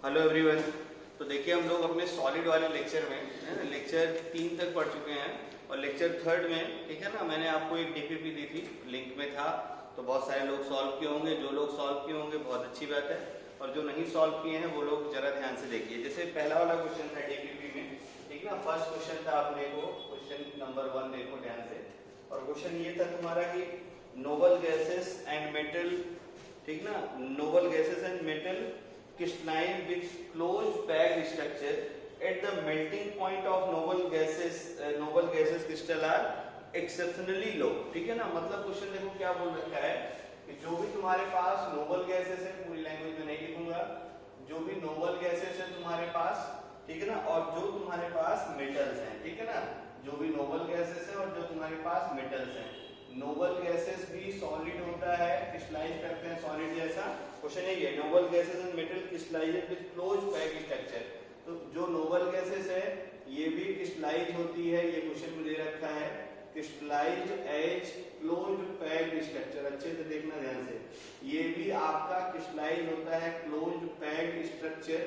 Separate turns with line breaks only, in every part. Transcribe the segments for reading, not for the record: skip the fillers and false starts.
Hello everyone. तो देखिए हम लोग अपने सॉलिड वाले लेक्चर में है ना, लेक्चर 3 तक पढ़ चुके हैं और लेक्चर 3 में ठीक है ना, मैंने आपको एक डीपीपी दी थी, लिंक में था। तो बहुत सारे लोग सॉल्व किए होंगे, जो लोग सॉल्व किए होंगे बहुत अच्छी बात है, और जो नहीं सॉल्व किए हैं वो लोग जरा ध्यान से देखिए। जैसे पहला वाला क्वेश्चन था डीपीपी में, ठीक ना, फर्स्ट क्वेश्चन था अपने को, क्वेश्चन नंबर 1 देखो ध्यान से। और क्वेश्चन ये था तुम्हारा कि नोबल गैसेस एंड मेटल, ठीक ना, Nobel gases and metal crystalline with closed bag structure at the melting point of noble gases crystal are exceptionally low। ठीक है ना, मतलब क्वेश्चन देखो क्या बोल रखा है कि जो भी तुम्हारे पास नोबल गैसेस है, पूरी लैंग्वेज में नहीं लिखूंगा, जो भी नोबल गैसेस है तुम्हारे पास, ठीक है ना, और जो तुम्हारे पास मेटल्स हैं, ठीक है ना, जो भी नोबल गैसेस है और जो तुम्हारे पास मेटल्स हैं। नोबल गैसेस भी सॉलिड होता है, क्रिस्टलाइज करते हैं सॉलिड जैसा। क्वेश्चन यही है, noble gases and metal crystallize with closed pack structure. तो जो नोबल गैसेस है ये भी क्रिस्टलाइज होती है, ये क्वेश्चन में दे रखा है, crystallized as closed packed structure. अच्छे से देखना ध्यान से, ये भी आपका क्रिस्टलाइज होता है क्लोज्ड पैक्ड स्ट्रक्चर,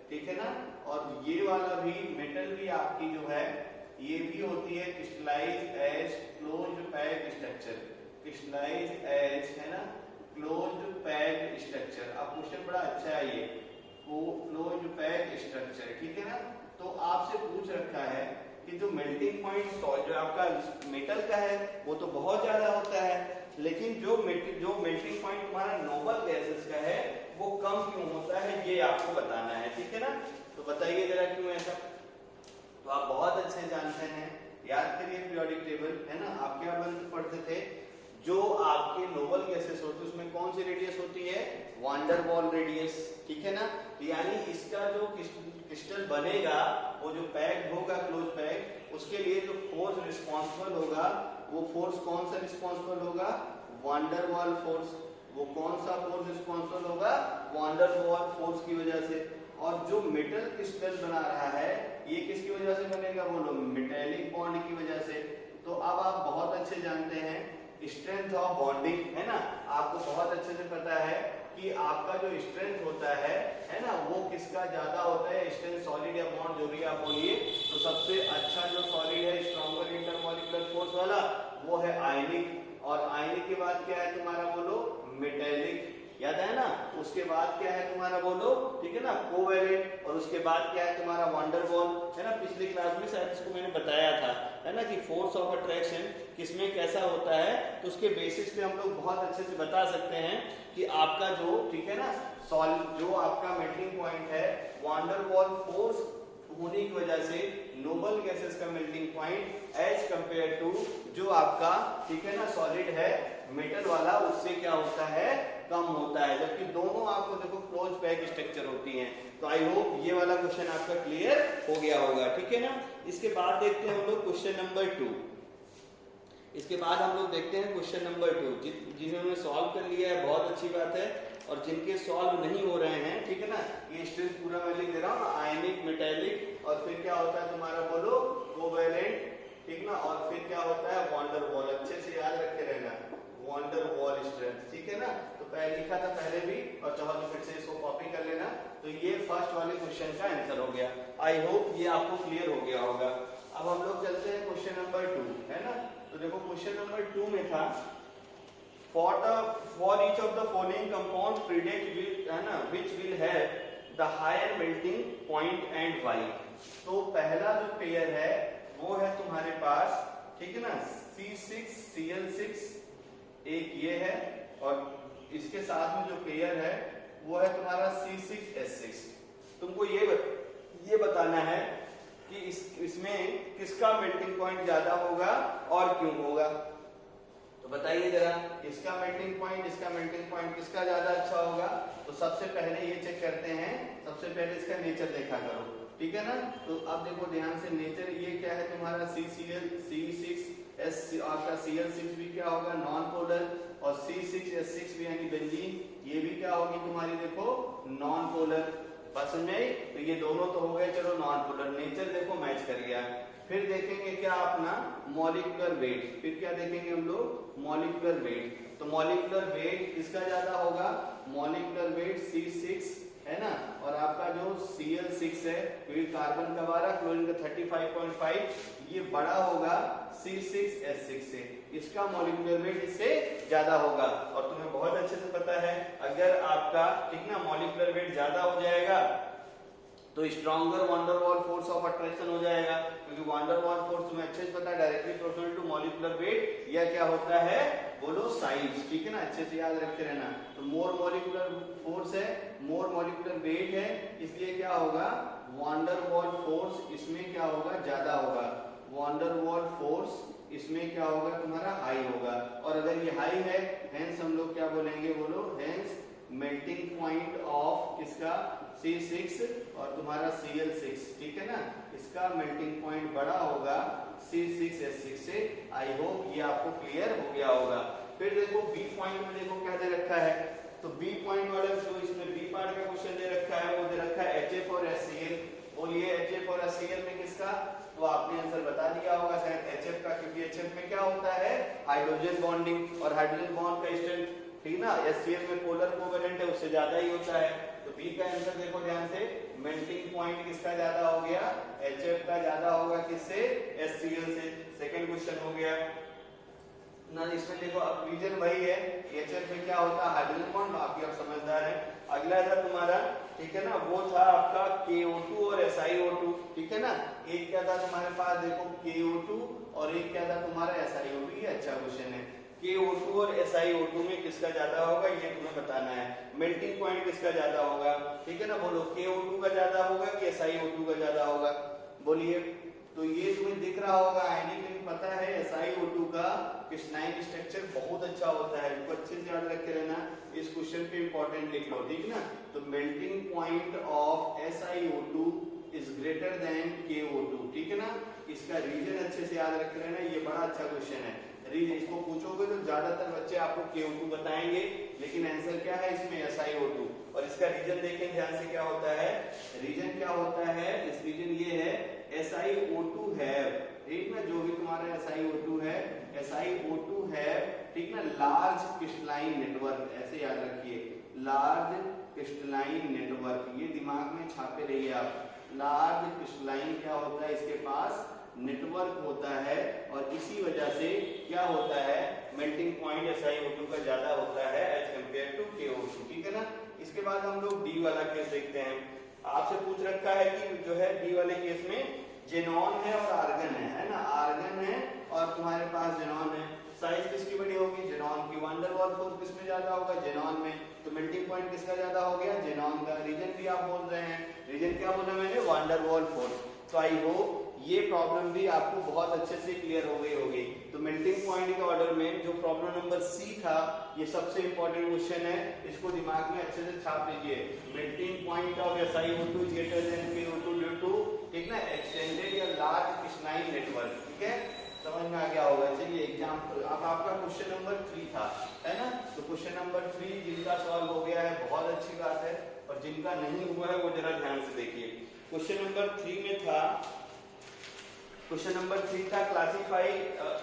ठीक है ना। और ये वाला भी मेटल भी आपकी जो है ये भी होती है crystallize as closed packed structure, crystallize as है ना क्लोज्ड पैक्ड स्ट्रक्चर। अब क्वेश्चन बड़ा अच्छा है ये, क्लोज्ड पैक्ड स्ट्रक्चर, ठीक है ना। तो आपसे पूछ रखा है कि जो मेल्टिंग पॉइंट जो आपका मेटल का है वो तो बहुत ज्यादा होता है, लेकिन जो मेल्टिंग पॉइंट तुम्हारा नोबल गैसेस का है वो कम क्यों होता है, ये आपको बताना है, ठीक है ना। तो बताइए जरा क्यों ऐसा। तो आप बहुत अच्छे जानते हैं, याद करिए पीरियोडिक टेबल, है ना। आप क्या पढ़ते थे, जो आपके नोबल गैसेस होते हैं उसमें कौन सी रेडियस होती है, वान डेर वाल रेडियस, ठीक है ना। तो यानी इसका जो क्रिस्टल बनेगा, वो जो पैक्ड होगा क्लोज पैक्ड, उसके लिए जो फोर्स रिस्पॉन्सिबल होगा वो फोर्स कौन सा रिस्पॉन्सिबल होगा, वान डेर वाल फोर्स। वो कौन सा फोर्स रिस्पॉन्सिबल होगा, वान डेर वाल फोर्स की वजह से। और जो मेटल क्रिस्टल बना रहा है ये किसकी वजह से बनेगा, बोलो, मेटेलिक बॉन्ड की वजह से। तो अब आप बहुत अच्छे जानते हैं स्ट्रेंथ ऑफ बॉन्डिंग, है ना, आपको बहुत अच्छे से पता है कि आपका जो स्ट्रेंथ होता है ना, वो किसका ज्यादा होता है, स्ट्रेंथ सॉलिड या बॉन्ड जो भी आप बोलिए। तो सबसे अच्छा जो सॉलिड है स्ट्रॉन्गर इंटरमॉलिक्यूलर फोर्स वाला वो है आयनिक, और आयनिक के बाद क्या है तुम्हारा, बोलो, मेटेलिक, याद है ना। उसके बाद क्या है तुम्हारा, बोलो, ठीक है ना, कोवेलेंट, और उसके बाद क्या है तुम्हारा वान डेर वाल, है ना। पिछली क्लास में शायद इसको मैंने बताया था, है ना, कि फोर्स ऑफ अट्रैक्शन किसमें कैसा होता है। तो उसके बेसिस पे हम लोग बहुत अच्छे से बता सकते हैं कि आपका जो, ठीक है ना, जो आपका मेल्टिंग पॉइंट है, वान डेर वाल फोर्स होने की वजह से नोबल गैसेस का melting point as compare to जो आपका, ठीक है ना, सॉलिड है मेटल वाला, उससे क्या होता है, कम होता है। जबकि दोनों आपको देखो क्लोज पैक स्ट्रक्चर होती हैं। तो आई होप ये वाला क्वेश्चन आपका क्लियर हो गया होगा, ठीक है ना। इसके बाद देखते हैं हम लोग क्वेश्चन नंबर 2। इसके बाद हम लोग देखते हैं क्वेश्चन नंबर 2। जिन्होंने सॉल्व कर लिया है बहुत अच्छी बात है, और जिनके सॉल्व नहीं हो रहे हैं, ठीक है ना, ये स्ट्रेंथ पूरा मैं लिख दे रहा हूँ, आयनिक, मेटेलिक, और फिर क्या होता है तुम्हारा, बोलो, कोवेलेंट, ठीक ना, और फिर क्या होता है वान डेर वाल। अच्छे से याद रखे रहना, वान डेर वाल स्ट्रेंथ, ठीक है ना। तो पहले लिखा था पहले भी, और चाहो तो फिर से इसको कॉपी कर लेना। तो ये फर्स्ट वाले क्वेश्चन का आंसर हो गया। आई होप ये आपको क्लियर हो गया होगा। अब हम लोग चलते हैं क्वेश्चन नंबर 2, है ना। तो देखो क्वेश्चन नंबर 2 में था, for each of the following compound predict will, है ना, which will have the higher melting point and why। तो पहला जो पेयर है वो है तुम्हारे पास, ठीक है ना, C6Cl6, एक ये है, और इसके साथ में जो पेयर है वो है तुम्हारा C6H6। तुमको ये बताना है कि इसमें किसका मेल्टिंग पॉइंट ज्यादा होगा और क्यों होगा। तो बताइए जरा, इसका मेल्टिंग पॉइंट, इसका मेल्टिंग पॉइंट किसका ज्यादा अच्छा होगा। तो सबसे पहले ये चेक करते हैं, सबसे पहले इसका नेचर देखा करो, ठीक है ना। तो अब देखो ध्यान से, नेचर ये क्या है तुम्हारा, C6H6, आपका Cl6 भी क्या होगा, नॉन पोलर, और C6H6 भी यानी बेंजीन, ये भी क्या होगी तुम्हारी, देखो, नॉन पोलर। बात समझ में आई। तो ये दोनों तो हो गए, चलो, नॉन पोलर। नेचर देखो मैच कर गया। फिर देखेंगे क्या अपना मॉलिक्यूलर वेट, फिर क्या देखेंगे हम लोग, मॉलिक्यूलर वेट। तो मॉलिक्यूलर वेट किसका ज्यादा होगा, मॉलिक्यूलर वेट C6 है ना, और आपका जो 6 है, क्योंकि कार्बन का 12, क्लोरीन का 35.5, ये बड़ा होगा C6H6 से, इसका मॉलिक्यूलर वेट इससे ज्यादा होगा। और तुम्हें बहुत अच्छे से पता है अगर आपका ठीक ना मॉलिक्यूलर वेट ज्यादा हो जाएगा तो स्ट्रॉन्गर वैन डर वाल फोर्स ऑफ अट्रैक्शन हो जाएगा, क्योंकि वैन डर वाल फोर्स तुम्हें अच्छे से पता है directly proportional to molecular weight, या क्या होता है बोलो साइज, ठीक है ना, अच्छे से याद रखते रहना। तो मोर मॉलिक्यूलर फोर्स है, मोर मॉलिक्यूलर वेट है, इसलिए क्या होगा वैन डर वाल फोर्स इसमें क्या होगा ज्यादा होगा, वैन डर वाल फोर्स इसमें क्या होगा तुम्हारा हाई होगा। और अगर ये हाई है हेंस हम लोग क्या बोलेंगे बोलो, हेंस मेल्टिंग पॉइंट ऑफ किसका C6 और तुम्हारा Cl6, ठीक है ना, इसका मेल्टिंग पॉइंट बड़ा होगा C6H6 से। आई होप ये आपको क्लियर हो गया होगा। फिर देखो बी पॉइंट में देखो क्या दे रखा है, तो बी पॉइंट वाला जो इसमें बी पार्ट का क्वेश्चन दे रखा है वो दे रखा है HF और HCl। बोलिए HF और HCl में किसका, तो आपने आंसर बता दिया होगा शायद HF का, क्योंकि HF में क्या होता है हाइड्रोजन बॉन्डिंग और हाइड्रोजन बॉन्ड का स्ट्रेंथ, ठीक ना, HCl में पोलर कोवेलेंट है उससे ज्यादा ही होता है। तो बी का आंसर देखो ध्यान से, मेल्टिंग पॉइंट किसका ज्यादा हो गया, HF का ज्यादा होगा किससे, HCl से। सेकंड क्वेश्चन हो गया ना, इसमें देखो अब रीजन वही है, HF में क्या होता है हाइड्रोजन बॉन्ड, बाकी आप समझदार हैं। अगला था तुम्हारा ठीक है ना, वो था आपका KO2 और SiO2, ठीक है ना, एक क्या था तुम्हारे पास देखो KO2 और एक क्या था तुम्हारा SiO2, ये अच्छा क्वेश्चन है। KO2 और SiO2 में किसका ज्यादा होगा ये तुम्हें बताना है, मेल्टिंग पॉइंट किसका ज्यादा होगा, ठीक है ना, बोलो KO2 का ज्यादा होगा कि SiO2 का ज्यादा होगा, बोलिए। तो ये तुम्हें दिख रहा होगा आयनिक रिंग, पता है SiO2 का क्रिस्टलाइन स्ट्रक्चर बहुत अच्छा होता है, इसको अच्छे से याद रखे रहना, इस क्वेश्चन पे इंपॉर्टेंट लिख लो, ठीक ना। तो melting point of SiO2 is greater than KO2, ठीक है ना, इसका रीजन अच्छे से याद रखे रहना, ये बड़ा अच्छा क्वेश्चन है। रीजन इसको पूछोगे तो ज्यादातर बच्चे आपको KO2 बताएंगे, लेकिन आंसर क्या है इसमें SiO2, और इसका रीजन देखें ध्यान से क्या होता है, रीजन क्या होता है, इस रीजन ये है SiO2 है, ठीक ना, जो भी तुम्हारा SiO2 है, SiO2 है, ठीक ना, लार्ज क्रिस्टलाइन नेटवर्क, ऐसे याद रखिए, लार्ज क्रिस्टलाइन नेटवर्क, ये दिमाग में छापे रहिए आप, लार्ज क्रिस्टलाइन क्या होता है इसके पास नेटवर्क होता है, और इसी वजह से क्या होता है मेल्टिंग पॉइंट SiO2 का ज्यादा होता है एज कंपेयर टू KO2, ठीक है ना। इसके बाद हम लोग डी वाला केस देखते हैं, आपसे पूछ रखा है कि जो है डी वाले केस में जेनॉन है और आर्गन है ना, आर्गन है और तुम्हारे पास जेनॉन है, साइज किसकी बड़ी होगी जेनॉन की, वैन डर वाल फोर्स किसमें ज्यादा होगा जेनॉन में, तो मेल्टिंग पॉइंट किसका ज्यादा हो गया जेनॉन का। रीजन भी आप बोल रहे हैं, रीजन क्या बोला मैंने, वैन डर वाल फोर्स। तो आई होप ये प्रॉब्लम भी आपको बहुत अच्छे से क्लियर हो गई होगी। तो मेल्टिंग पॉइंट के ऑर्डर में जो प्रॉब्लम नंबर सी था ये सबसे इंपॉर्टेंट क्वेश्चन है, इसको दिमाग में अच्छे से छाप लीजिए, melting point of SiO2 is greater than KO2 due to, ठीक ना, एक्सटेंडेड या लार्ज क्रिस्टलाइन नेटवर्क, ठीक है, समझ में आ गया होगा। चलिए एग्जांपल, अब आपका क्वेश्चन नंबर 3 था, है ना, तो क्वेश्चन नंबर 3 जिनका सॉल्व हो गया है बहुत अच्छी बात है, और जिनका नहीं हुआ है वो जरा ध्यान से देखिए। क्वेश्चन नंबर 3 में था, क्वेश्चन नंबर 3 था classify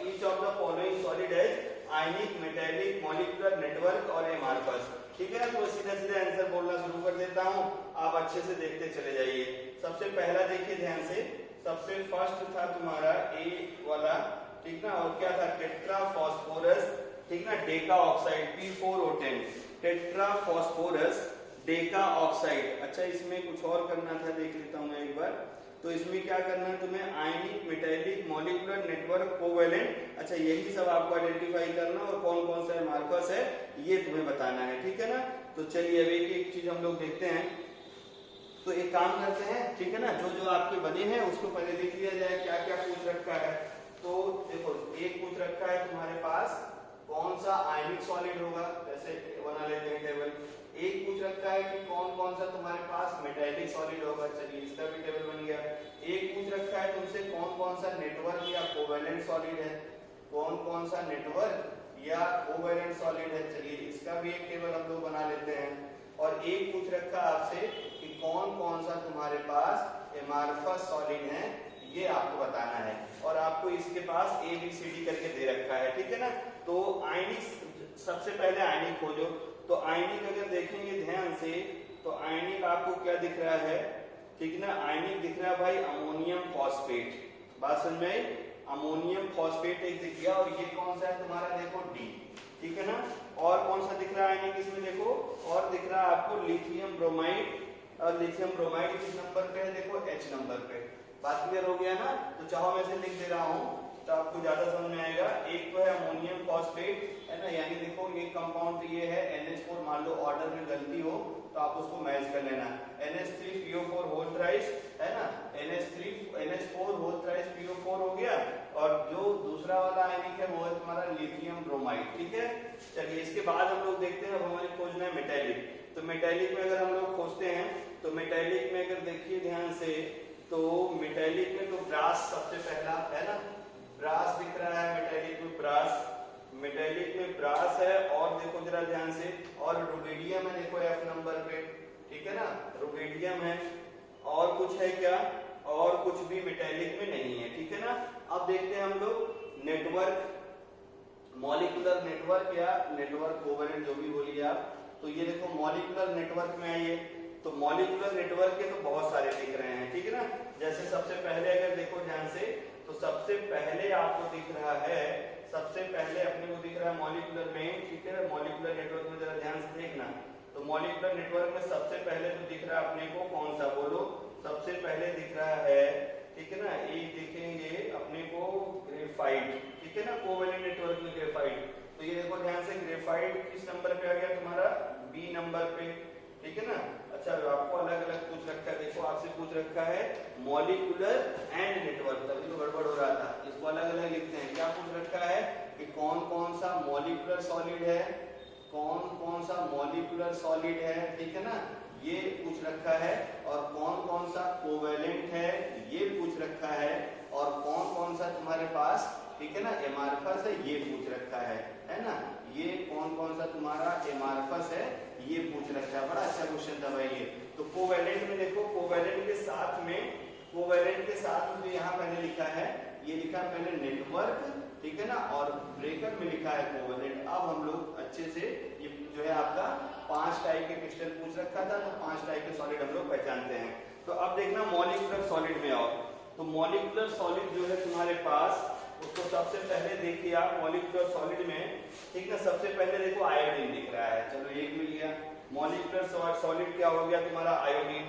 each of the following solid as ionic, metallic, molecular network और एमार्फस, ठीक है ना। तो सीधे सीधे आंसर बोलना शुरू कर देता हूं, आप अच्छे से देखते चले जाइए। सबसे पहला देखिए ध्यान से, सबसे फर्स्ट था तुम्हारा ए वाला, ठीक ना, और क्या था टेट्रा फास्फोरस, ठीक ना, Deka oxide P4O10, tetra phosphorus Deka oxide. अच्छा इसमें कुछ और करना था, देख लेता हूं मैं एक बार, तो इसमें क्या करना है तुम्हें, आयनिक, मेटालिक, मॉलिक्यूलर, नेटवर्क, कोवेलेंट, अच्छा यही सब आपको आइडेंटिफाई करना, और कौन कौन सा एमार्फस है ये तुम्हें बताना है, ठीक है ना। तो चलिए अब एक चीज हम लोग देखते हैं, तो एक काम करते हैं, ठीक है ना, जो जो आपके बने हैं उसको पहले देख लिया जाए क्या क्या पूछ रखा है। तो देखो एक पूछ रखा है तुम्हारे पास कौन सा आयनिक सॉलिड होगा, जैसे बना लेते हैं टेबल। एक पूछ रखा है कि कौन कौन सा तुम्हारे पास मेटालिक सॉलिड होगा, चलिए इसका भी टेबल बन गया। एक पूछ रखा है तुमसे कौन कौन सा नेटवर्क या कोवेलेंट सॉलिड है, कौन कौन सा नेटवर्क या कोवेलेंट सॉलिड है, चलिए इसका भी एक टेबल हम लोग बना लेते हैं। और एक पूछ रखा आपसे कि कौन कौन सा तुम्हारे पास एमार्फस सॉलिड है, ये आपको बताना है, और आपको इसके पास ABCD करके दे रखा है, ठीक है ना। तो आयनिक, सबसे पहले आयनिक खोजो, तो आयनिक अगर देखेंगे ध्यान से तो आयनिक आपको क्या दिख रहा है, ठीक है ना। आयनिक दिख रहा है भाई अमोनियम फॉस्फेट, बात समझ में आई, अमोनियम फॉस्फेट एक दिख गया, और ये कौन सा है तुम्हारा देखो डी, ठीक है ना। और कौन सा दिख रहा है आयनिक इसमें देखो, और दिख रहा है आपको लिथियम ब्रोमाइड, और लिथियम ब्रोमाइड किस नंबर पे है देखो एच नंबर पे। बात क्लियर हो गया ना। तो चाहो मैं इसे लिख दे रहा हूँ तो आपको ज्यादा समझ में आएगा। एक तो है अमोनियम फॉस्फेट है ना, यानी देखो ये कंपाउंड ये है NH4, मान लो ऑर्डर में गलती हो तो आप उसको मैच कर लेना, NH3PO4 होल थ्राइस है ना, NH4 होल थ्राइस PO4 हो गया, और जो दूसरा वाला आयनिक है वो है तुम्हारा लिथियम ब्रोमाइड, ठीक है। चलिए इसके बाद हम लोग देखते हैं, अब हमें खोजना है मेटेलिक। तो मेटेलिक में अगर हम लोग खोजते हैं तो मेटेलिक में अगर देखिए ध्यान से, तो मेटेलिक में तो ब्रास सबसे पहला है ना, ब्रास दिख रहा है मेटेलिक में, ब्रास, मेटेलिक में ब्रास है, और देखो जरा ध्यान से, और रुबिडियम है देखो F नंबर पे, ठीक है ना, रुबिडियम है, और कुछ है क्या, और कुछ भी मेटेलिक में नहीं है, ठीक है ना। अब देखते हैं हम लोग नेटवर्क, मॉलिक्यूलर नेटवर्क या नेटवर्क कोवेलेंट जो भी बोलिए आप। तो ये देखो मॉलिक्यूलर नेटवर्क में आइए, तो मॉलिक्यूलर नेटवर्क के तो बहुत सारे दिख रहे हैं, ठीक है ना। जैसे सबसे पहले अगर देखो ध्यान से, तो सबसे पहले आपको दिख रहा है, सबसे पहले अपने को दिख रहा है मॉलिक्यूलर में, ठीक है, मॉलिक्यूलर नेटवर्क में जरा ध्यान से देखना। तो मॉलिक्यूलर नेटवर्क में सबसे पहले तो दिख रहा है अपने को कौन सा बोलो, सबसे पहले दिख रहा है, ठीक है ना, एक देखेंगे अपने को ग्रेफाइट, ठीक है ना, कोवेलेंट नेटवर्क में ग्रेफाइट। तो ये देखो ध्यान से, ग्रेफाइट किस नंबर पे आ गया तुम्हारा, बी नंबर पे, ठीक है ना। अच्छा आपको अलग अलग पूछ रखा है, देखो आपसे पूछ रखा है मॉलिक्यूलर एंड नेटवर्क, तभी तो गड़बड़ हो रहा था, इसको अलग अलग लिखते हैं। क्या पूछ रखा है कि कौन कौन सा मॉलिक्यूलर सॉलिड है, कौन कौन सा मॉलिक्यूलर सॉलिड है, ठीक है ना, ये पूछ रखा है, और कौन कौन सा कोवेलेंट है ये पूछ रखा है, और कौन कौन सा तुम्हारे पास, ठीक है ना, एमार्फस है ये पूछ रखा है ना, ये कौन कौन सा तुम्हारा एमार्फस है ये पूछ रखा है। बड़ा अच्छा क्वेश्चन था भाई ये। तो कोवेलेंट में देखो, कोवेलेंट के साथ में, कोवेलेंट के साथ में जो यहाँ पहले लिखा है, ये लिखा है पहले नेटवर्क, ठीक है ना, और ब्रेकर में लिखा है कोवेलेंट। अब हम लोग अच्छे से ये जो है आपका 5 टाइप के क्रिस्टल पूछ रखा था, तो 5 टाइप के सॉलिड हम लोग पहचानते हैं। तो अब देखना मॉलिक्यूलर सॉलिड में आओ, तो मॉलिक्यूलर सॉलिड जो है तुम्हारे पास, उसको सबसे पहले देखिए आप मॉलिक्यूलर सॉलिड में, ठीक है, सबसे पहले देखो आयोडीन दिख रहा है, चलो एक मिल गया, मॉलिक्यूलर सॉलिड क्या हो गया तुम्हारा आयोडीन।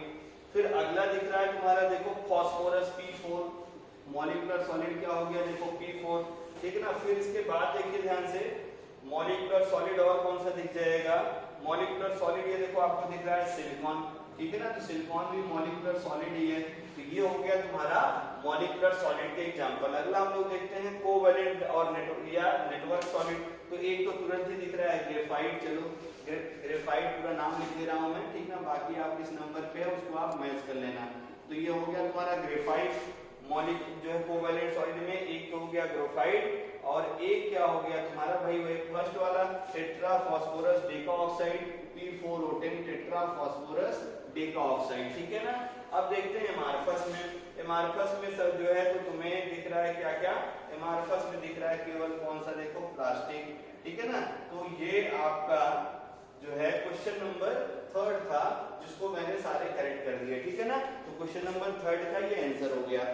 फिर अगला दिख रहा है तुम्हारा देखो फॉस्फोरस P4, मॉलिक्यूलर सॉलिड क्या हो गया देखो P4, ठीक है ना। फिर इसके बाद देखिए ध्यान से, मॉलिक्यूलर सॉलिड और कौन सा दिख जाएगा, मॉलिक्यूलर सॉलिड ये देखो आपको दिख रहा है सिलिकॉन, ठीक है ना, तो सिलिकॉन भी मॉलिक्यूलर सॉलिड ही है। तो ये हो गया तुम्हारा मॉलिक्यूलर सॉलिड के एग्जांपल। अगला हम लोग देखते हैं कोवेलेंट और नेटवर्क सॉलिड। तो एक तो तुरंत ही दिख रहा है ग्रेफाइट, चलो ग्रेफाइट पूरा नाम लिख दे रहा हूं मैं, ठीक ना, बाकी आप किस नंबर पे है उसको आप मैच कर लेना। तो ये हो गया तुम्हारा ग्रेफाइट मॉलिक्यूल जो है कोवेलेंट सॉलिड में, एक तो हो गया ग्रेफाइट, और एक क्या हो गया तुम्हारा भाई वही फर्स्ट वाला tetra phosphorus decaoxide P4O10 tetra phosphorus decaoxide, ठीक है ना। अब देखते हैं एमार्फस में, एमार्फस में सब जो है तो तुम्हें दिख रहा है क्या क्या, एमार्फस में दिख रहा है केवल कौन सा देखो प्लास्टिक, ठीक है ना। तो ये आपका जो है क्वेश्चन नंबर 3 था, जिसको मैंने सारे करेक्ट कर दिए, ठीक है ना। तो क्वेश्चन नंबर 3 का ये आंसर हो गया।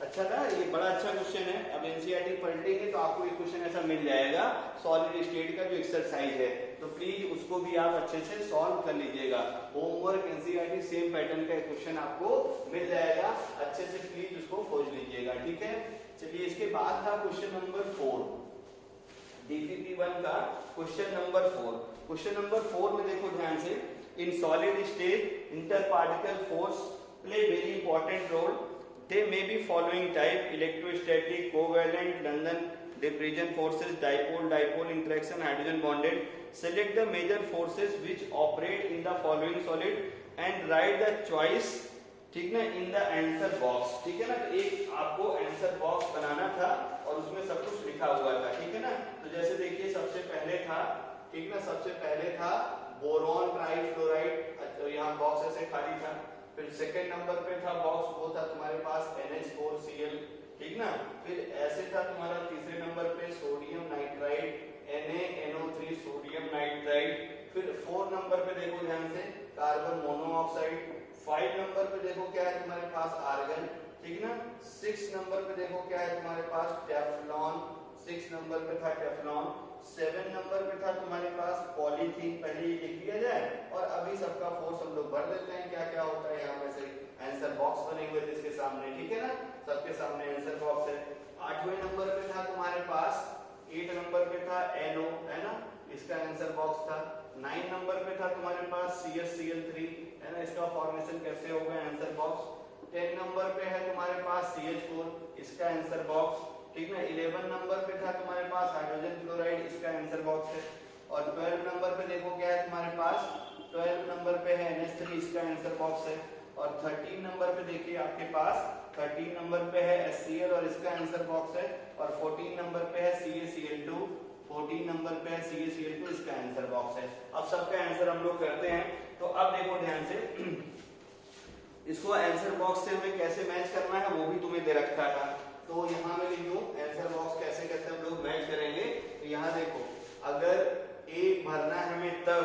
अच्छा था, ये बड़ा अच्छा क्वेश्चन है। अब एनसीईआरटी पलटेंगे तो आपको एक क्वेश्चन ऐसा मिल जाएगा सॉलिड स्टेट का जो एक्सरसाइज है, तो प्लीज उसको भी आप अच्छे से सॉल्व कर लीजिएगा। होमवर्क एनसीईआरटी सेम पैटर्न का क्वेश्चन आपको मिल जाएगा, अच्छे से प्लीज उसको खोज लीजिएगा, ठीक है। चलिए इसके बाद था क्वेश्चन नंबर 4, DPP1 का क्वेश्चन नंबर 4। क्वेश्चन नंबर 4 में देखो ध्यान से, in solid state inter particle force play very important role, they may be following type: electrostatic, covalent, London diffusion forces, dipole interaction, hydrogen bonded. Select the major forces which operate in the following solid and write the choice, ठीक ना, in the answer box, ठीक है ना। तो एक आपको answer box बनाना था और उसमें सब कुछ लिखा हुआ था, ठीक है ना। तो जैसे देखिए सबसे पहले था, ठीक ना, सबसे पहले था बोरॉन ट्राइफ्लोराइड, तो यहाँ बॉक्स ऐसे खाली था। फिर सेकंड नंबर पे था बॉक्स, वो था तुम्हारे पास NH4Cl, ठीक ना। फिर ऐसे था तुम्हारा तीसरे नंबर पे sodium nitride, NaNO3 sodium nitride. फिर 4 नंबर पे देखो ध्यान से कार्बन मोनोऑक्साइड। 5 नंबर पे देखो क्या है तुम्हारे पास आर्गन, ठीक ना। 6 नंबर पे देखो क्या है तुम्हारे पास टेफ्लॉन, 6 नंबर पे था टेफ्लॉन। 7 नंबर पे था तुम्हारे पास पॉलीथीन, पहले ही लिख दिया जाए और अभी सबका फोर्स हम लोग भर देते हैं क्या क्या होता है यहाँ पे से आंसर बॉक्स बने हुए थे इसके सामने, ठीक है ना, सबके सामने आंसर बॉक्स है। 8वें नंबर पे था तुम्हारे पास 8 नंबर पे था NO, है ना, इसका आंसर बॉक्स था। 9 नंबर पे था तुम्हारे पास CH है ना, इसका फॉर्मेशन कैसे होगा आंसर बॉक्स। 10 नंबर पे है तुम्हारे पास CH4, इसका आंसर बॉक्स, ठीक ना। 11 नंबर पे था तुम्हारे पास हाइड्रोजन क्लोराइड, इसका आंसर बॉक्स है। और 12 नंबर पे देखो क्या है तुम्हारे पास, 12 नंबर पे है NH3, इसका आंसर बॉक्स है। और 13 नंबर पे देखिए आपके पास 13 नंबर पे है HCl और इसका आंसर बॉक्स है। और 14 नंबर पे है CaCl2, 14 नंबर पे है CaCl2, इसका आंसर बॉक्स है। अब सबका आंसर हम लोग करते हैं। तो अब देखो ध्यान से इसको आंसर बॉक्स से हमें कैसे मैच करना है वो भी तुम्हें दे रखा था। तो यहाँ मैं लिख दूं आंसर बॉक्स कैसे कैसे हम लोग मैच करेंगे। तो यहाँ देखो अगर एक भरना है हमें तब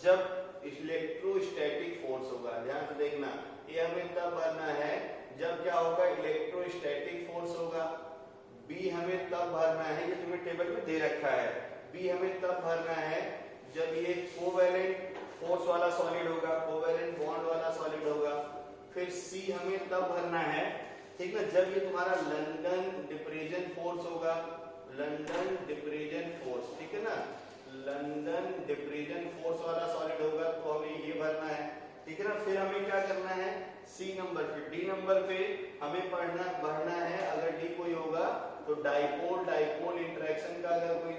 जब इलेक्ट्रोस्टैटिक फोर्स होगा, ध्यान से देखना, ये हमें तब भरना है जब क्या होगा इलेक्ट्रोस्टैटिक फोर्स होगा। बी हमें तब भरना है, ये तुम्हें टेबल में दे रखा है, बी हमें तब भरना है जब ये कोवैलेंट फोर्स वाला सॉलिड होगा, कोवैलेंट बॉन्ड वाला सॉलिड होगा। फिर सी हमें तब भरना है, ठीक ना, जब ये तुम्हारा लंदन डिप्रेशन फोर्स होगा, लंदन डिप्रेशन फोर्स, ठीक है ना, लंदन डिप्रेशन फोर्स वाला सॉलिड होगा तो हमें ये भरना है, ठीक है ना। फिर हमें क्या करना है सी नंबर पे, डी नंबर पे हमें भरना है अगर डी कोई होगा तो डाइपोल डाइपोल इंटरेक्शन का अगर कोई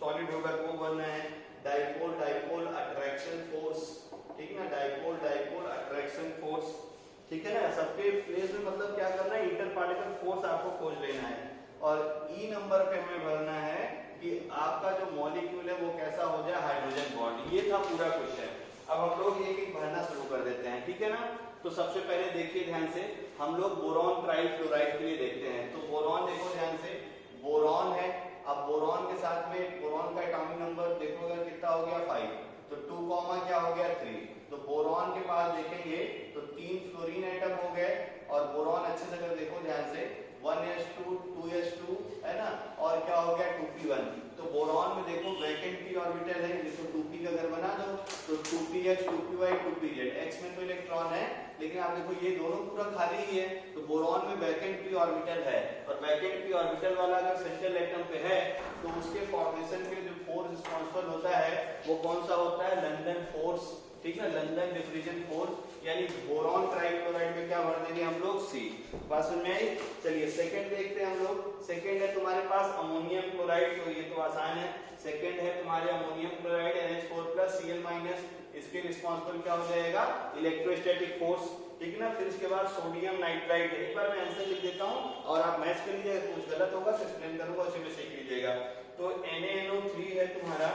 सॉलिड होगा तो वो भरना है डाइपोल डाइपोल अट्रैक्शन फोर्स, ठीक है ना, डाइपोल डाइपोल अट्रैक्शन फोर्स, ठीक है ना। सबके प्लेस में मतलब क्या करना है इंटर पार्टिकल फोर्स आपको खोज लेना है। और ई नंबर पे हमें भरना है कि आपका जो मॉलिक्यूल है वो कैसा हो जाए हाइड्रोजन बॉन्ड। ये था पूरा क्वेश्चन। अब हम लोग एक एक भरना शुरू कर देते हैं, ठीक है ना। तो सबसे पहले देखिए ध्यान से हम लोग बोरॉन ट्राई फ्लोराइड के लिए देखते हैं। तो बोरॉन देखो ध्यान से, बोरॉन है। अब बोरॉन के साथ में बोरॉन का एटॉमिक नंबर देखो अगर कितना हो गया 5, तो 2 क्या हो गया 3। तो बोरॉन के पास देखेंगे तो 3 फ्लोरीन एटम हो गए। और बोरॉन अच्छे से अगर देखो ध्यान से 1s2 2s2 है ना, और क्या हो गया 2p1। तो बोरॉन में देखो वैकेंट p ऑर्बिटल है, जिसको 2p का अगर बना दो तो 2px 2py 2pz, x में तो इलेक्ट्रॉन है लेकिन आप देखो ये दोनों पूरा खाली ही है। तो बोरॉन में वैकेंट p ऑर्बिटल है और वैकेंट p ऑर्बिटल वाला अगर सेंट्रल एटम पे है तो उसके फॉर्मेशन में जो फोर्स रिस्पांसिबल होता है वो कौन सा होता है लंदन फोर्स, ठीक है, लंदन डिफ्यूजन फोर्स। यानी बोरॉन ट्राइक्लोराइड में क्या भर देंगे हम लोग सी। बात समझ में आई। चलिए सेकंड देखते हैं हम लोग। सेकंड है तुम्हारे पास अमोनियम क्लोराइड, तो ये तो आसान है। सेकंड है तुम्हारे अमोनियम क्लोराइड NH4+ Cl-, इसके रिस्पांसिबल क्या हो जाएगा इलेक्ट्रोस्टैटिक फोर्स, ठीक है ना। फिर इसके बाद सोडियम नाइट्राइड, एक बार मैं आंसर लिख देता हूं और आप मैच कर लीजिएगा, कुछ गलत होगा तो एक्सप्लेन करूंगा, उसी में सीख लीजिएगा। तो NaNO3 है तुम्हारा,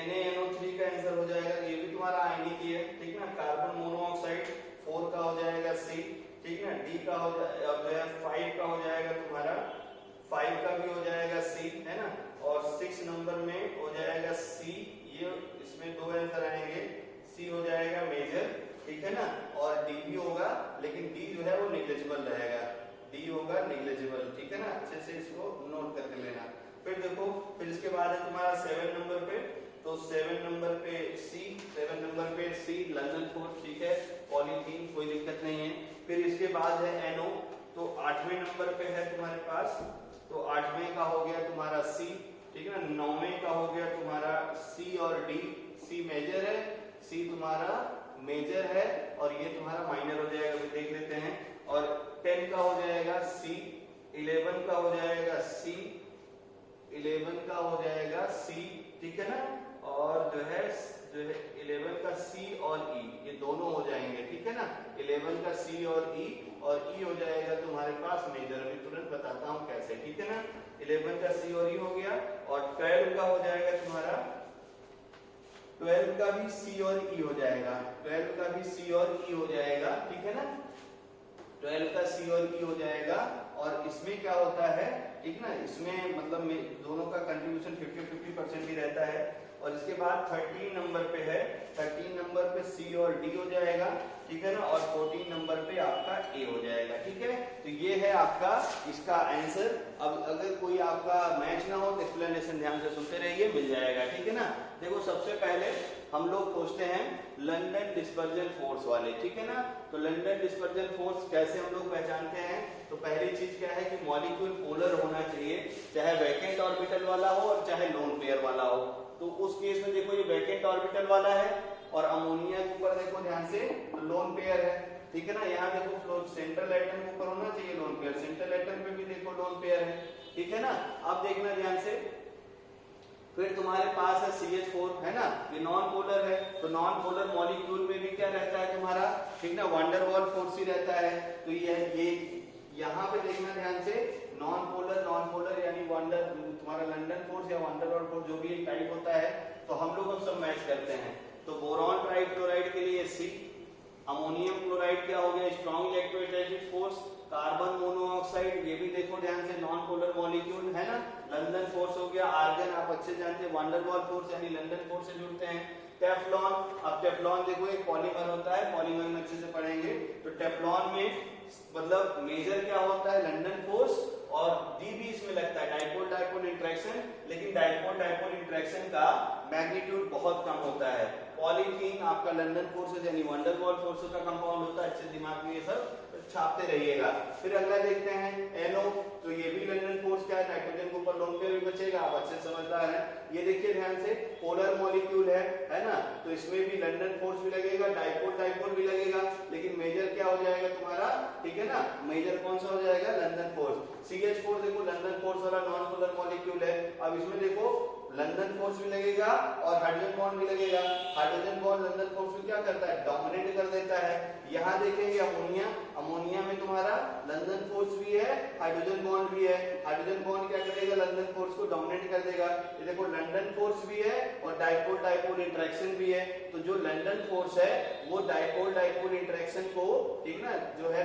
NaNO3 का आंसर हो जाएगा, ये भी तुम्हारा आयनिक ही है, ठीक ना। कार्बन मोनोऑक्साइड 4 का हो जाएगा C, ठीक ना। D का हो जाएगा 5 का हो जाएगा तुम्हारा, 5 का भी हो जाएगा C, है ना। और 6 नंबर में हो जाएगा C, ये इसमें 2 आंसर आएंगे, C हो जाएगा मेजर, ठीक है ना। और D भी होगा लेकिन D जो है वो नेग्लिजिबल रहेगा, D होगा नेग्लिजिबल, ठीक है ना। अच्छे से इसको नोट करके लेना। फिर देखो फिर इसके बाद है तुम्हारा 7 नंबर पे, तो 7 नंबर पे C, 7 नंबर पे C लंदन फोर्स, ठीक है, पॉलीथीन कोई दिक्कत नहीं है। फिर इसके बाद है NO, तो 8वें नंबर पे है तुम्हारे पास, तो 8वें का हो गया तुम्हारा C, ठीक है ना। 9वें का हो गया तुम्हारा C और D, C मेजर है, C तुम्हारा मेजर है और ये तुम्हारा माइनर हो जाएगा, अभी देख लेते हैं। और 10 का हो जाएगा C, 11 का हो जाएगा C, 11 का हो जाएगा C, ठीक है ना। और जो है 11 का C और E, ये दोनों हो जाएंगे, ठीक है ना। 11 का C और E हो जाएगा तुम्हारे पास मेजर, अभी तुरंत बताता हूँ कैसे, ठीक है ना। 11 का C और E हो गया। और 12 का हो जाएगा तुम्हारा, 12 का भी C और E हो जाएगा, 12 का भी C और E हो जाएगा, ठीक है ना। 12 का C और E हो जाएगा। और इसमें क्या होता है, ठीक ना, इसमें मतलब दोनों का कंट्रीब्यूशन 50-50% ही रहता है। और इसके बाद 13 नंबर पे है, 13 नंबर पे सी और डी हो जाएगा, ठीक है ना, और 14 नंबर पे आपका ए हो जाएगा, ठीक है। तो ये है आपका इसका आंसर। अब अगर कोई आपका मैच ना हो तो एक्सप्लेनेशन ध्यान से सुनते रहिए, मिल जाएगा, ठीक है ना। देखो सबसे पहले हम लोग पूछते हैं लंदन डिस्पर्जन फोर्स वाले, ठीक है ना। तो लंदन डिस्पर्जन फोर्स कैसे हम लोग पहचानते हैं, तो पहली चीज क्या है कि मॉलिक्यूल पोलर होना चाहिए, चाहे वैकेंट ऑर्बिटल वाला हो और चाहे लोन पेयर वाला हो। तो उस केस में देखो ये वैकेंट ऑर्बिटल वाला है और अमोनिया के ऊपर देखो ध्यान से तो लोन पेयर है, ठीक है ना। यहाँ देखो फ्लो सेंट्रल एटम के ऊपर होना चाहिए लोन पेयर, सेंट्रल एटम पे भी देखो लोन पेयर है, ठीक है ना। अब देखना ध्यान से, फिर तुम्हारे पास है CH4 है ना, ये नॉन पोलर है, तो नॉन पोलर मॉलिक्यूल में भी क्या रहता है तुम्हारा, ठीक ना, वंडर वॉल फोर्स ही रहता है। तो ये यहाँ पे देखना ध्यान से, नॉन पोलर यानी वंडर तुम्हारा लंदन फोर्स या वंडर वॉल फोर्स जो भी एक टाइप होता है, तो हम लोग सब मैच करते हैं। तो बोरॉन ट्राइक्लोराइड के लिए C, अमोनियम क्लोराइड क्या हो गया, strong electrostatic force, carbon monoxide ये भी देखो ध्यान से नॉन पोलर मॉलिक्यूल है ना, लंदन फोर्स हो गया। आर्गन आप अच्छे जानते हैं, वंडर वॉल फोर्स यानी लंदन फोर्स से जुड़ते हैं। टेफ्लॉन, अब टेफ्लॉन देखो एक पॉलीमर होता है, पॉलीमर में अच्छे से पढ़ेंगे। तो टेफ्लॉन में मतलब मेजर क्या होता है, लंदन फोर्स, और डी भी इसमें लगता है, डाइपोल डाइपोल इंटरेक्शन, लेकिन डाइपोल डाइपोल इंटरेक्शन का मैग्नीट्यूड बहुत कम होता है। पॉलीथीन आपका लंदन फोर्स यानी वंडर वॉल फोर्स का कंपाउंड होता है, अच्छे दिमाग में ये सब छापते रहिएगा। फिर अगला देखते हैं NO, तो ये भी लंदन फोर्स क्या है, नाइट्रोजन के ऊपर लोन पेयर भी बचेगा, आप अच्छे समझदार हैं। ये देखिए ध्यान से पोलर मॉलिक्यूल है ना, तो इसमें भी लंदन फोर्स भी लगेगा, डाइपोल डाइपोल भी लगेगा, लेकिन मेजर क्या हो जाएगा तुम्हारा, ठीक है ना, मेजर कौन सा हो जाएगा, लंदन फोर्स। CH4 देखो लंदन फोर्स वाला नॉन पोलर मॉलिक्यूल है, अब इसमें देखो लंदन फोर्स भी लगेगा और हाइड्रोजन बॉन्ड भी लगेगा। हाइड्रोजन बॉन्ड लंदन फोर्स को क्या करता है, डोमिनेट कर देता है। यहाँ देखेंगे अमोनिया, अमोनिया में तुम्हारा लंदन फोर्स भी है, हाइड्रोजन बॉन्ड भी है। हाइड्रोजन बॉन्ड क्या करेगा, लंदन फोर्स को डोमिनेट कर देगा। ये देखो लंदन फोर्स भी है और डाइपोल डाइपोल इंटरेक्शन भी है। तो जो लंदन फोर्स है वो डाइपोल डाइपोल इंटरेक्शन को, ठीक ना, जो है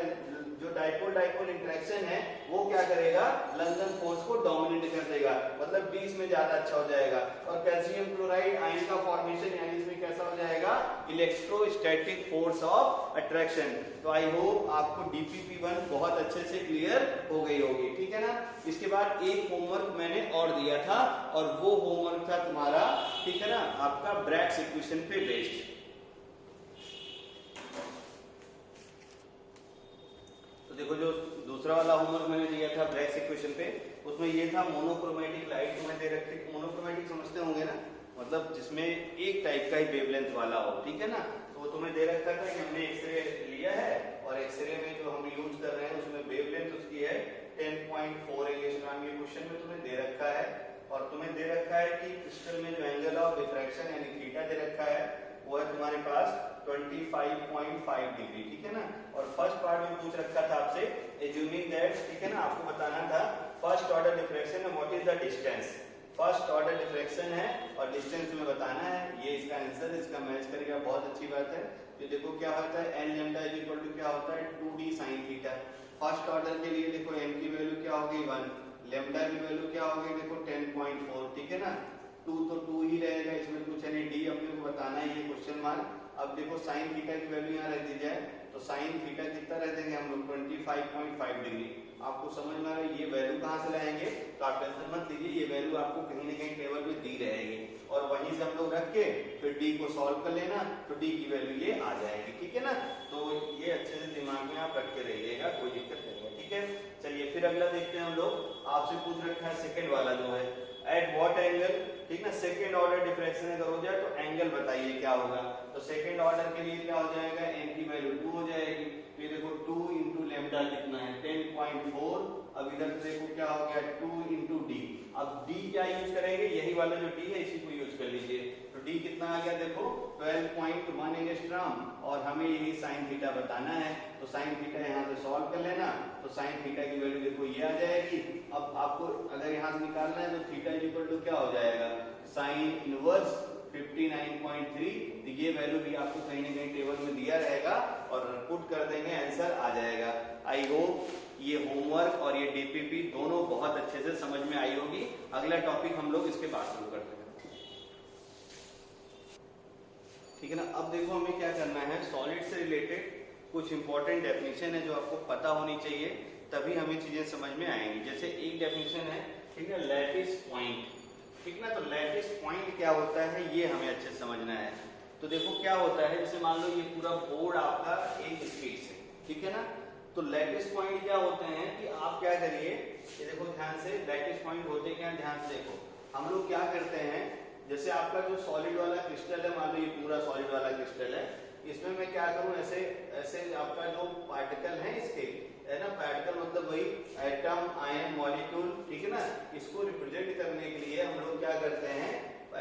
जो डाइपोल डाइपोल इंटरेक्शन है वो क्या करेगा, लंदन फोर्स को डोमिनेट कर देगा, मतलब 20 में ज्यादा अच्छा हो जाएगा। और कैल्शियम क्लोराइड आयन का फॉर्मेशन यानी इसमें कैसा हो जाएगा, इलेक्ट्रोस्टैटिक फोर्स ऑफ अट्रैक्शन। तो आई होप आपको DPP1 बहुत अच्छे से क्लियर हो गई होगी, ठीक है ना। इसके बाद एक होमवर्क मैंने और दिया था और वो होमवर्क था तुम्हारा, ठीक है ना, आपका ब्रैग्स इक्वेशन पे बेस्ड। तो देखो जो दूसरा वाला होमवर्क मैंने दिया था ब्रैग्स इक्वेशन पे, उसमें ये था मोनोक्रोमेटिक लाइट तुम्हें दे रखी। मोनोक्रोमेटिक समझते होंगे ना, मतलब जिसमें एक टाइप का ही वेवलेंथ वाला हो, ठीक है ना। तो वो तुम्हें दे रखा था कि हमने एक्सरे लिया है और एक्सरे में जो हम यूज कर रहे हैं उसमें वेवलेंथ उसकी है 10.4 एंगस्ट्रॉम। ये क्वेश्चन में तुम्हें दे रखा है और तुम्हें दे रखा है कि क्रिस्टल में जो एंगल ऑफ डिफ्रैक्शन यानी थीटा दे रखा है वो है तुम्हारे पास 25.5 डिग्री, ठीक है ना। और फर्स्ट पार्ट में पूछ रखा था आपसे एज्यूमिंग दैट, ठीक है ना, आपको बताना था फर्स्ट ऑर्डर डिफ्रैक्शन में what is the distance. First order diffraction है और डिस्टेंस तुम्हें बताना है, ये इसका आंसर, इसका मैच करेगा, बहुत अच्छी बात है। तो देखो क्या होता है, n lambda is equal to क्या होता है 2d sin theta. First order के लिए देखो n की वैल्यू क्या होगी 1, लैम्डा की वैल्यू क्या होगी देखो 10.4, ठीक है ना। 2 तो 2 ही रहेगा, इसमें कुछ नहीं, d अपने को बताना है, ये क्वेश्चन मार्क। अब देखो साइन थीटा की वैल्यू यहाँ रख दी जाए तो साइन थीटा कितना रह देंगे हम लोग 25.5 डिग्री। आपको समझ में आ रहा है ये वैल्यू कहाँ से लाएंगे, तो आप टेंशन मत लीजिए, ये वैल्यू आपको कहीं ना कहीं टेबल पे दी रहेगी और वहीं से हम लोग रख के फिर d को सॉल्व कर लेना तो d की वैल्यू ये आ जाएगी, ठीक है ना। तो ये अच्छे से दिमाग में आप रख के रहिएगा, कोई दिक्कत नहीं है, ठीक है। चलिए फिर अगला देखते हैं हम लोग, आपसे पूछ रखा है सेकेंड वाला जो है एट व्हाट एंगल, ठीक ना, सेकंड ऑर्डर डिफ्रैक्शन अगर हो जाए तो एंगल बताइए क्या होगा। तो सेकंड ऑर्डर के लिए क्या हो जाएगा, n की वैल्यू 2 हो जाएगी। तो ये देखो 2 इंटू लैम्डा कितना है 10.4, अब इधर से देखो क्या हो गया 2 इंटू डी। अब d क्या यूज करेंगे, यही वाला जो d है इसी को यूज कर लीजिए। तो d कितना आ गया देखो 12.1 एंगस्ट्रॉम और हमें यही साइन थीटा बताना है, तो साइन थीटा यहाँ से सॉल्व कर लेना, तो साइन थीटा की वैल्यू देखो ये आ जाएगी। अब आपको अगर यहाँ से निकालना है तो थीटा इक्वल टू क्या हो जाएगा साइन इनवर्स 59.3, तो ये वैल्यू भी आपको कहीं ना कहीं टेबल में दिया रहेगा और पुट कर देंगे, आंसर आ जाएगा। आई होप ये होमवर्क और ये डीपीपी दोनों बहुत अच्छे से समझ में आई होगी। अगला टॉपिक हम लोग इसके बाद शुरू करते हैं। ठीक है ना। अब देखो हमें क्या करना है, सॉलिड से रिलेटेड कुछ इंपॉर्टेंट डेफिनेशन है जो आपको पता होनी चाहिए, तभी हमें चीजें समझ में आएंगी। जैसे एक डेफिनेशन है, ठीक है, लैटिस पॉइंट, ठीक ना। तो लैटिस पॉइंट क्या होता है ये हमें अच्छे से समझना है। तो देखो क्या होता है, जैसे मान लो ये पूरा बोर्ड आपका एक स्पेस है, ठीक है ना। तो लैटिस पॉइंट क्या होते हैं कि आप क्या करिए, ये देखो ध्यान से, लैटिस पॉइंट होते क्या, ध्यान से देखो। हम लोग क्या करते हैं, जैसे आपका जो सॉलिड वाला क्रिस्टल है, मान लो ये पूरा सॉलिड वाला क्रिस्टल है, इसमें मैं क्या करूं, ऐसे ऐसे आपका जो पार्टिकल है इसके, है ना, पार्टिकल मतलब वही एटम, आयन, मॉलिक्यूल, ठीक है ना, इसको रिप्रेजेंट करने के लिए हम लोग क्या करते हैं,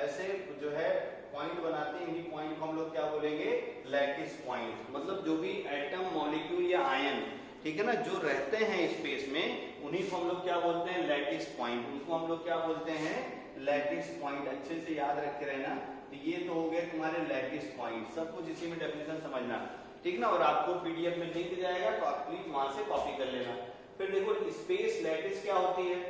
ऐसे जो है पॉइंट बनाते हैं। इन्हीं पॉइंट को हम लोग क्या बोलेंगे, लैटिस पॉइंट। मतलब जो भी एटम, मॉलिक्यूल या आयन, ठीक है ना, जो रहते हैं स्पेस में, उन्हीं को हम लोग क्या बोलते हैं, लैटिस पॉइंट। उनको हम लोग क्या बोलते हैं, लैटिस पॉइंट। अच्छे से याद रख के रहना। तो ये तो हो गए तुम्हारे लैटिस पॉइंट, सब कुछ इसी में डेफिनेशन समझना, ठीक ना। और आपको पीडीएफ में लिंक जाएगा, तो आप प्लीज वहां से कॉपी कर लेना। फिर देखो स्पेस लैटिस क्या होती है,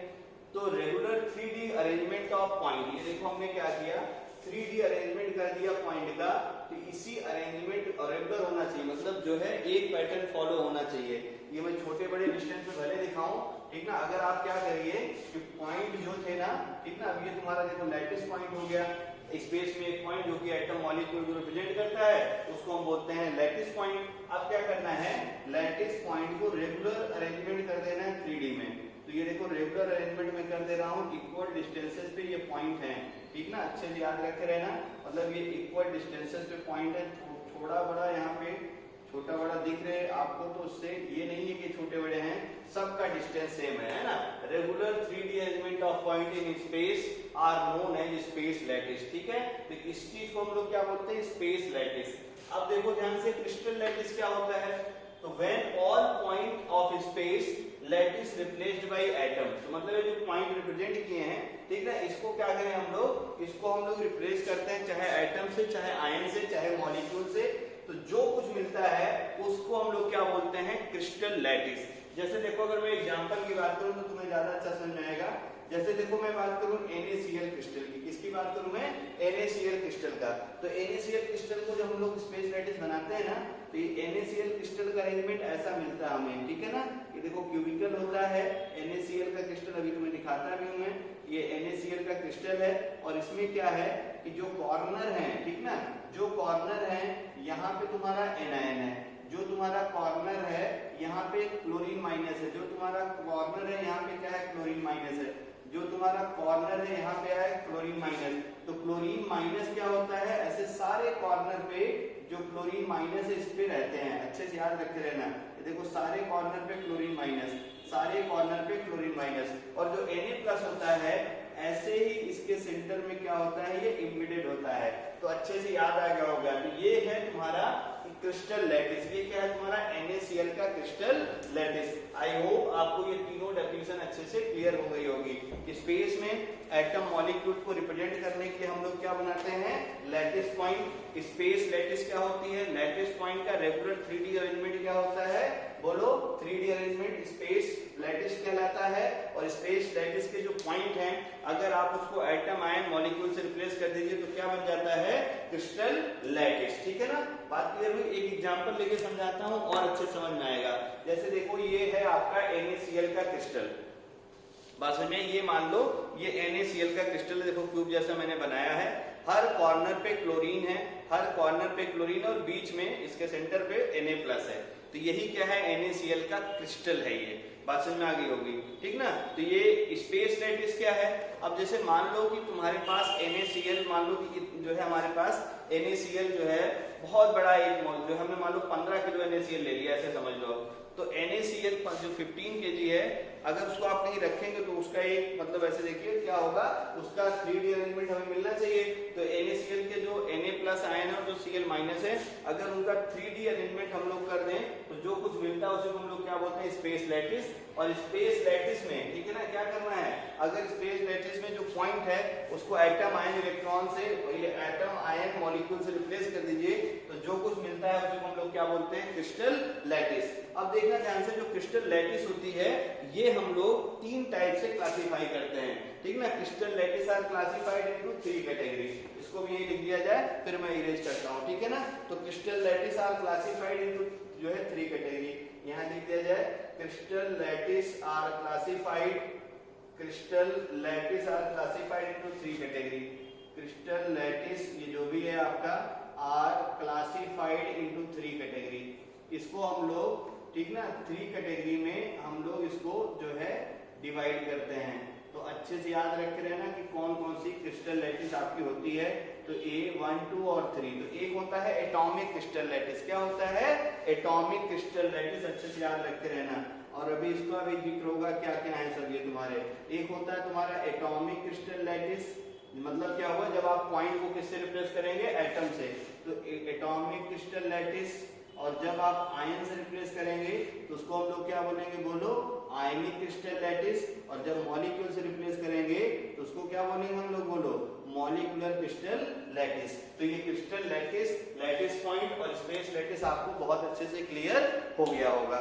तो regular 3D arrangement of point. ये देखो हमने क्या किया, 3D अरेंजमेंट कर दिया पॉइंट का। तो इसी अरेंजमेंट रेगुलर होना चाहिए, मतलब जो है एक पैटर्न फॉलो होना चाहिए। ये मैं छोटे बड़े डिस्टेंस पे भले दिखाऊं, ठीक ना। अगर आप क्या करिए कि पॉइंट जो थे ना, ठीक ना, अब ये तुम्हारा देखो लैटिस पॉइंट हो गया, स्पेस में एक पॉइंट जो कि एटम, मॉलिक्यूल को रिप्रेजेंट करता है, उसको हम बोलते हैं लैटिस पॉइंट। अब क्या करना है, लैटिस पॉइंट को रेगुलर अरेंजमेंट कर देना है 3D में। तो ये देखो रेगुलर अरेंजमेंट में कर दे रहा हूँ, इक्वल डिस्टेंसेस पे ये पॉइंट हैं, ठीक ना। अच्छे से याद रखे रहना, मतलब ये इक्वल डिस्टेंसेस पे पॉइंट है। थोड़ा बड़ा यहाँ पे छोटा बड़ा दिख रहे आपको, तो उससे ये नहीं है कि छोटे बड़े हैं, सबका डिस्टेंस सेम है ना। Regular 3D arrangement of point in space are known as space lattice, ठीक है। तो इस चीज को हम लोग क्या बोलते हैं, स्पेस लैटिस। अब देखो ध्यान से, क्रिस्टल लैटिस क्या होता है, तो when all point of space lattice replaced by atom. तो मतलब ये जो पॉइंट रिप्रेजेंट किए हैं, ठीक है, इसको क्या करें हम लोग, इसको हम लोग रिप्लेस करते हैं, चाहे एटम से, चाहे आयन से, चाहे मॉलिक्यूल से। तो जो कुछ मिलता है उसको हम लोग क्या बोलते हैं, क्रिस्टल लैटिस। जैसे देखो अगर मैं एग्जांपल की बात करूं तो तुम्हें ज्यादा अच्छा समझ में आएगा। जैसे देखो मैं बात करूं NaCl क्रिस्टल की, किसकी बात करूं मैं, NaCl क्रिस्टल का। तो NaCl क्रिस्टल को जब हम लोग स्पेस लैटिस बनाते हैं ना, तो ये NaCl क्रिस्टल का अरेंजमेंट ऐसा मिलता है हमें, ठीक है ना। ये देखो क्यूबिकल होता है NaCl का क्रिस्टल, अभी तुम्हें दिखाता भी हूं मैं, ये NaCl का क्रिस्टल है। और इसमें क्या है कि जो कॉर्नर है, ठीक ना, जो कॉर्नर है यहाँ पे तुम्हारा एनायन है, जो तुम्हारा कॉर्नर है यहाँ पे क्लोरीन माइनस है, जो तुम्हारा कॉर्नर है यहाँ पे क्या है, क्लोरीन माइनस है, जो तुम्हारा कॉर्नर है यहाँ पे है क्लोरीन माइनस। तो क्लोरीन माइनस क्या होता है, ऐसे सारे कॉर्नर पे जो क्लोरीन माइनस है इस पे रहते हैं, अच्छे से याद रखते रहना। देखो सारे कॉर्नर पे क्लोरीन माइनस, सारे कॉर्नर पे क्लोरीन माइनस। और जो Na+ होता है, ऐसे ही इसके सेंटर में क्या होता है, ये इम्बेडेड होता है। तो अच्छे से याद आ गया होगा। तो ये है तुम्हारा क्रिस्टल लैटिस, ये क्या है तुम्हारा NaCl का क्रिस्टल लैटिस। आई होप आपको ये तीनों डेफिनेशन अच्छे से क्लियर हो गई होगी। स्पेस में एटम, मॉलिक्यूल को रिप्रेजेंट करने के लिए हम लोग क्या बनाते हैं, लैटिस पॉइंट। स्पेस लैटिस क्या होती है, लैटिस पॉइंट का रेगुलर 3D अरेंजमेंट क्या होता है, बोलो 3D अरेंजमेंट स्पेस लैटिस कहलाता है। और स्पेस लैटिस के जो पॉइंट हैं, अगर आप उसको एटम, आयन, मॉलिक्यूल से रिप्लेस कर दीजिए तो क्या बन जाता है, क्रिस्टल लैटिस, ठीक है ना। बात क्लियर हुई। एक एग्जांपल लेके समझाता हूं और अच्छे समझ में आएगा। जैसे देखो ये है आपका NaCl का क्रिस्टल, बात समझ में, ये मान लो ये NaCl का क्रिस्टल, देखो क्यूब जैसा मैंने बनाया है, हर कॉर्नर पे क्लोरीन है, हर कॉर्नर पे क्लोरीन, और बीच में इसके सेंटर पे Na+ है। तो यही क्या है, NaCl का क्रिस्टल है। ये बात समझ में आ गई होगी, ठीक ना। तो ये स्पेस लैटिस क्या है, अब जैसे मान लो कि तुम्हारे पास NaCl, मान लो कि जो है हमारे पास NaCl जो है बहुत बड़ा एक मॉल, जो हमने मान लो 15 किलो NaCl ले लिया, ऐसे समझ लो। तो NaCl जो 15 kg है, अगर उसको आप कहीं रखेंगे तो उसका एक मतलब ऐसे देखिए क्या होगा, उसका 3D अरेंजमेंट हमें मिलना चाहिए। तो NaCl के जो Na+ आयन है और जो Cl- है, अगर उनका 3D अरेंजमेंट हम लोग कर दें तो जो कुछ मिलता है उसे हम लोग क्या बोलते हैं, स्पेस लैटिस। और स्पेस लैटिस में ठीक है ना क्या करना है, अगर स्पेस लैटिस में जो पॉइंट है उसको एटम आयन इलेक्ट्रॉन से, एटम आयन मॉलिक्यूल से रिप्लेस कर दीजिए, तो जो कुछ मिलता है उसे हम लोग क्या बोलते हैं, क्रिस्टल लैटिस। अब देखना ध्यान से, जो क्रिस्टल लैटिस होती है ये हम लोग 3 टाइप से क्लासिफाई करते हैं, ठीक ना। Crystal lattice are classified into 3 category, इसको भी यही लिख दिया जाए, फिर मैं इरेज करता हूँ, ठीक है ना। तो crystal lattice are classified into जो है 3 कैटेगरी, यहाँ लिख दिया जाए, crystal lattice are classified, crystal lattice are classified into 3 category. Crystal lattice ये जो भी है आपका आर क्लासिफाइड इनटू 3 कैटेगरी, इसको हम लोग ठीक ना 3 कैटेगरी में हम लोग इसको जो है डिवाइड करते हैं। तो अच्छे से याद रख के रहना कि कौन कौन सी क्रिस्टल लैटिस आपकी होती है। तो A 1 2 और 3, तो एक होता है एटॉमिक क्रिस्टल लैटिस, क्या होता है, एटॉमिक क्रिस्टल लैटिस, अच्छे से याद रख के रहना। और अभी इसका भी जिक्र होगा क्या क्या है सब ये तुम्हारे। एक होता है तुम्हारा एटॉमिक क्रिस्टल लैटिस, मतलब क्या हुआ, जब आप पॉइंट को किससे रिप्लेस करेंगे, एटम से, तो एटॉमिक क्रिस्टल लैटिस। और जब आप आयन से रिप्लेस करेंगे तो उसको हम लोग क्या बोलेंगे, बोलो, आयनिक क्रिस्टल लैटिस। और जब मॉलिक्यूल से रिप्लेस करेंगे तो उसको क्या बोलेंगे हम लोग, बोलो, मॉलिक्यूलर क्रिस्टल लैटिस। तो ये क्रिस्टल लैटिस, लैटिस पॉइंट और स्पेस लैटिस आपको बहुत अच्छे से क्लियर हो गया होगा।